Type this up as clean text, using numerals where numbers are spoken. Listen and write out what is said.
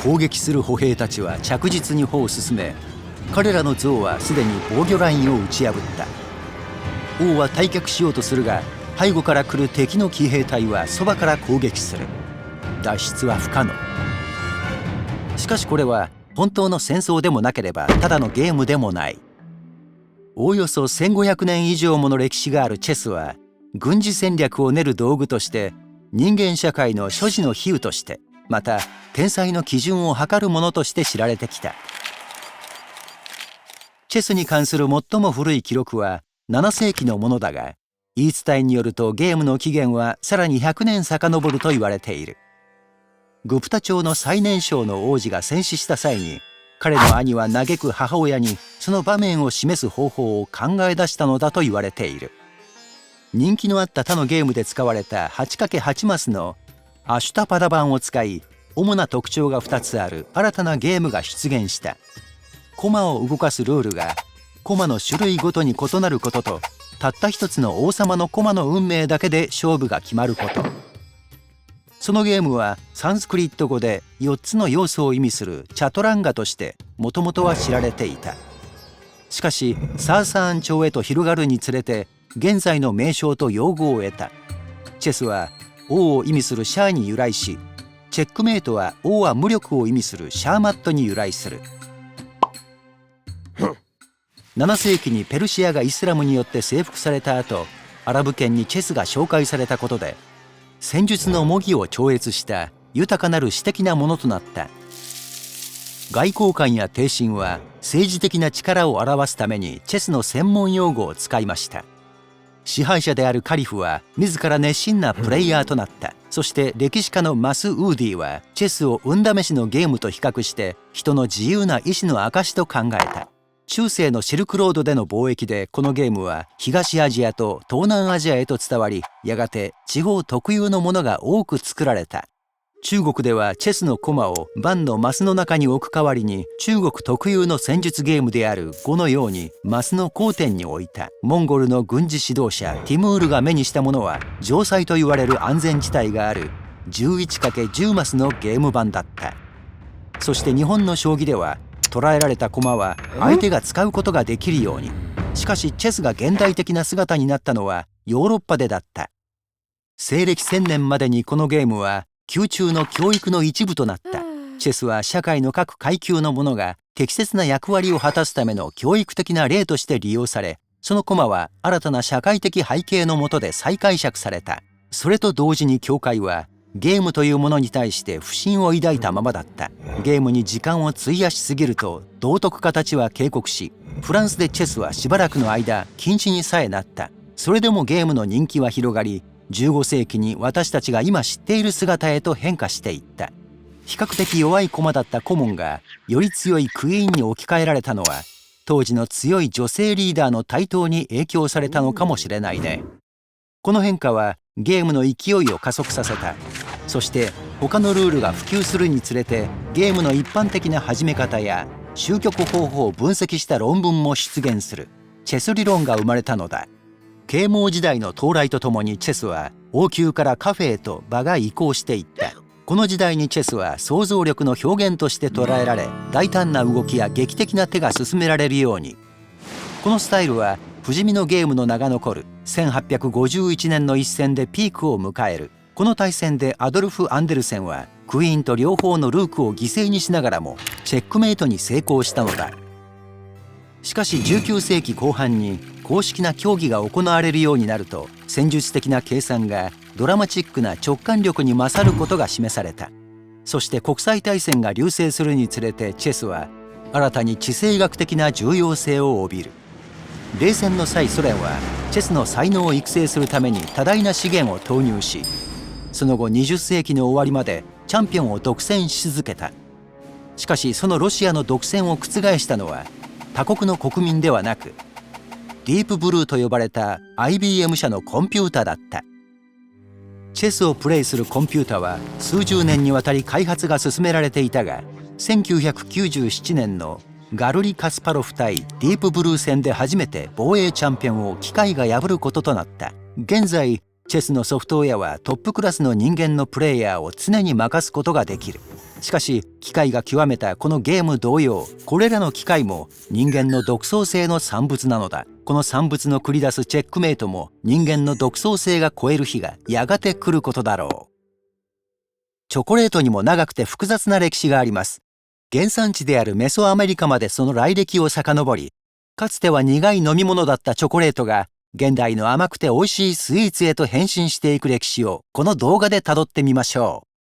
攻撃する歩兵たちは着実に歩を進め、彼らの象はすでに防御ラインを打ち破った。王は退却しようとするが、背後から来る敵の騎兵隊はそばから攻撃する。脱出は不可能。しかしこれは本当の戦争でもなければただのゲームでもない。おおよそ1500年以上もの歴史があるチェスは、軍事戦略を練る道具として、人間社会の所持の比喩として、また天才の基準を測るものとして知られてきた。チェスに関する最も古い記録は7世紀のものだが、言い伝えによるとゲームの起源はさらに100年遡ると言われている。グプタ朝の最年少の王子が戦死した際に、彼の兄は嘆く母親にその場面を示す方法を考え出したのだと言われている。人気のあった他のゲームで使われた 8×8 マスのアシュタパダ版を使い、主な特徴が2つある新たなゲームが出現した。駒を動かすルールが駒の種類ごとに異なることと、たった一つの王様の駒の運命だけで勝負が決まること。そのゲームはサンスクリット語で4つの要素を意味するチャトランガとしてもともとは知られていた。しかしサーサーン朝へと広がるにつれて現在の名称と用語を得た。チェスは王を意味するシャーに由来し、チェックメイトは王は無力を意味するシャーマットに由来する。7世紀にペルシアがイスラムによって征服された後、アラブ圏にチェスが紹介されたことで、戦術の模擬を超越した豊かなる詩的なものとなった。外交官や帝臣は政治的な力を表すためにチェスの専門用語を使いました。支配者であるカリフは自ら熱心なプレイヤーとなった。そして歴史家のマス・ウーディはチェスを運試しのゲームと比較して人の自由な意志の証と考えた。中世のシルクロードでの貿易でこのゲームは東アジアと東南アジアへと伝わり、やがて地方特有のものが多く作られた。中国ではチェスの駒を盤のマスの中に置く代わりに、中国特有の戦術ゲームである碁のようにマスの交点に置いた。モンゴルの軍事指導者ティムールが目にしたものは、城塞と言われる安全地帯がある 11×10 マスのゲーム盤だった。そして日本の将棋では捉えられた駒は相手が使うことができるように。しかしチェスが現代的な姿になったのはヨーロッパでだった。西暦1000年までにこのゲームは宮中の教育の一部となった。チェスは社会の各階級の者が適切な役割を果たすための教育的な例として利用され、その駒は新たな社会的背景の下で再解釈された。それと同時に教会はゲームというものに対して不信を抱いたままだった。ゲームに時間を費やしすぎると道徳家たちは警告し、フランスでチェスはしばらくの間禁止にさえなった。それでもゲームの人気は広がり、15世紀に私たちが今知っている姿へと変化していった。比較的弱い駒だったコモンがより強いクイーンに置き換えられたのは、当時の強い女性リーダーの台頭に影響されたのかもしれないね。この変化はゲームの勢いを加速させた。そして他のルールが普及するにつれて、ゲームの一般的な始め方や終局方法を分析した論文も出現する。チェス理論が生まれたのだ。啓蒙時代の到来とともにチェスは王宮からカフェへと場が移行していった。この時代にチェスは想像力の表現として捉えられ、大胆な動きや劇的な手が進められるように。このスタイルは不死身のゲームの名が残る1851年の一戦でピークを迎える。この対戦でアドルフ・アンデルセンはクイーンと両方のルークを犠牲にしながらもチェックメイトに成功したのだ。しかし19世紀後半に公式な競技が行われるようになると、戦術的な計算がドラマチックな直感力に勝ることが示された。そして国際大戦が隆盛するにつれてチェスは新たに地政学的な重要性を帯びる。冷戦の際、ソ連はチェスの才能を育成するために多大な資源を投入し、その後20世紀の終わりまでチャンピオンを独占し続けた。しかしそのロシアの独占を覆したのは他国の国民ではなく、ディープブルーと呼ばれた IBM 社のコンピュータだった。チェスをプレイするコンピュータは数十年にわたり開発が進められていたが、1997年のガルリ・カスパロフ対ディープブルー戦で初めて防衛チャンピオンを機械が破ることとなった。現在チェスのソフトウェアはトップクラスの人間のプレイヤーを常に任すことができる。しかし機械が極めたこのゲーム同様、これらの機械も人間の独創性の産物なのだ。この産物の繰り出すチェックメイトも人間の独創性が超える日がやがて来ることだろう。チョコレートにも長くて複雑な歴史があります。原産地であるメソアメリカまでその来歴を遡り、かつては苦い飲み物だったチョコレートが現代の甘くて美味しいスイーツへと変身していく歴史をこの動画でたどってみましょう。